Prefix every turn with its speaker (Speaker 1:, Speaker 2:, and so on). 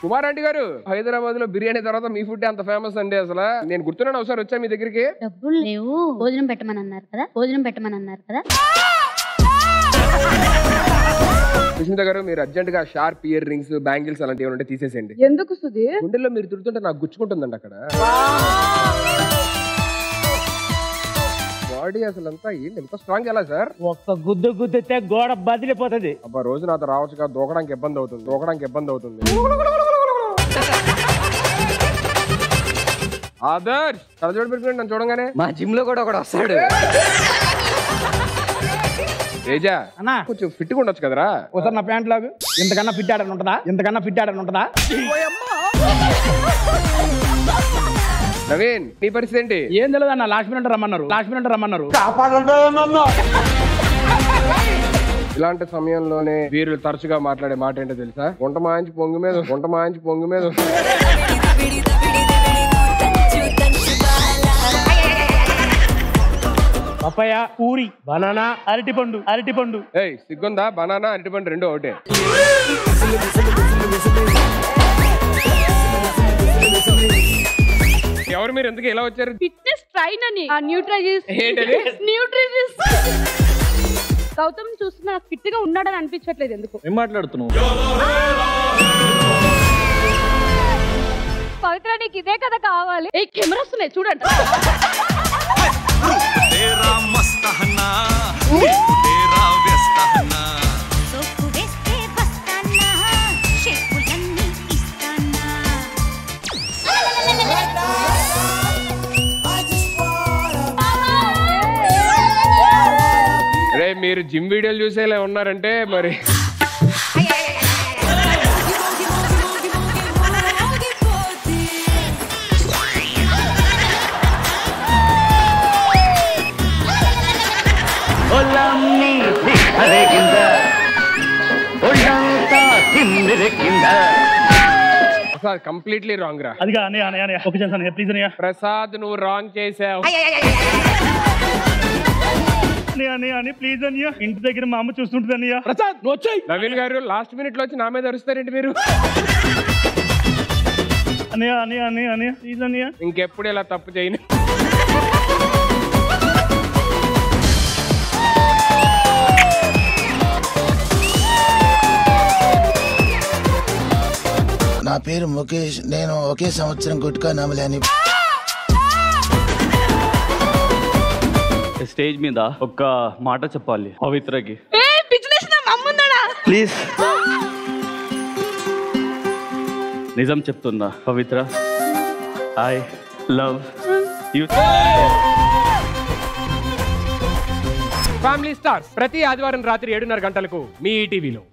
Speaker 1: Kumar aunty గారు, హైదరాబాద్ లో బిర్యానీ తర్వాత మీ ఫుడ్ అంత ఫేమస్ అండి. అసలు నేను గుర్తున్నాను, ఒకసారి వచ్చా మీ దగ్గరికి.
Speaker 2: డబ్బులు లేవు, భోజనం పెట్టమని అన్నారు కదా.
Speaker 1: సుష్మిత గారు, మీరు అర్జెంట్ గా షార్ప్ ఇయర్ రింగ్స్, బ్యాంగిల్స్ అలాంటివి ఏమంటే తీసేసేయండి.
Speaker 3: ఎందుకు సుధీ?
Speaker 1: గుండెల్లో మీరు తిరుగుతుంటే నాకు గుచ్చుకుంటుందండి అక్కడ. బాడీ అసలు అంతా ఏంటి ఎంత స్ట్రాంగ్ ఎలా సార్?
Speaker 4: ఒక్క గుద్దితే గోడ బదిలిపోతుంది.
Speaker 1: అబ్బా రోజు నాతో రావచ్చు, దూకడానికి ఇబ్బంది అవుతుంది. ఆదర్శ్ కలజోడు పెట్టుకుని నన్ను చూడంగానే
Speaker 5: మా జిమ్ లో కూడా ఒకడు వస్తాడు.
Speaker 1: తేజ
Speaker 4: అన్నా
Speaker 1: కొంచెం ఫిట్ గా ఉండొచ్చు కదరా.
Speaker 4: ఒకసారి నా ప్యాంట్ లాగు. ఇంతకన్నా ఫిట్ ఆడని ఉంటదా?
Speaker 1: నవీన్, నీ పరిస్థితి ఏంటి?
Speaker 4: ఏం తెలియదు అన్న, లాస్ట్ మినిట్ రమ్మన్నారు.
Speaker 1: ఇలాంటి సమయంలోనే వీరులు తరచుగా మాట్లాడే మాట ఏంటో తెలుసా? గుంట మాయించి పొంగు మీద
Speaker 4: పపాయ, పూరి, బనానా, అరటిపండు.
Speaker 1: ఏయ్ సిగ్గుందా? బనానా అరటిపండు రెండు ఒకటే. ఎవరు మీరు? ఎందుకు ఇలా వచ్చారు?
Speaker 3: ఫిట్నెస్ ట్రైన్ అని న్యూట్రిజిస్ట్. గౌతమ్ చూస్తున్నా ఫిట్ గా ఉన్నాడని అనిపించట్లేదు. ఎందుకు
Speaker 4: ఏం మాట్లాడుతున్నావు?
Speaker 3: పవిత్ర, నీకు ఇదే కదా కావాలి. ఏ కెమెరాస్ ఉన్నాయి చూడండి.
Speaker 1: రే మీరు జిమ్ వీడియోలు చూసేలా ఉన్నారంటే మరి కంప్లీట్లీ రాంగ్ రా.
Speaker 4: అది ప్లీజ్ అన్నయ్య.
Speaker 1: ప్రసాద్ నువ్వు రాంగ్ చేసావు.
Speaker 4: ప్లీజ్ అన్నయ్య, ఇంటి దగ్గర మా అమ్మ చూస్తుంటుంది అన్నయ్య. ప్రసాద్ నువ్వు వచ్చాయి.
Speaker 1: నవీన్ గారు లాస్ట్ మినిట్ లో వచ్చి నా మీద అరుస్తారేంటి మీరు?
Speaker 4: అన్నయ్య ప్లీజ్ అన్నయ్య.
Speaker 1: ఇంకెప్పుడు ఇలా తప్పు చేయను.
Speaker 6: నా పేరు ముఖేష్. నేను ఒకే సంవత్సరం గుట్కా నమలని.
Speaker 7: స్టేజ్ మీద ఒక్క మాట చెప్పాలి పవిత్రకి.
Speaker 4: ప్లీజ్
Speaker 7: నిజం చెప్తున్నా Pavithra, I love you.
Speaker 1: Family stars ప్రతి ఆదివారం రాత్రి 7:30 గంటలకు మీ ఈటీవీలో.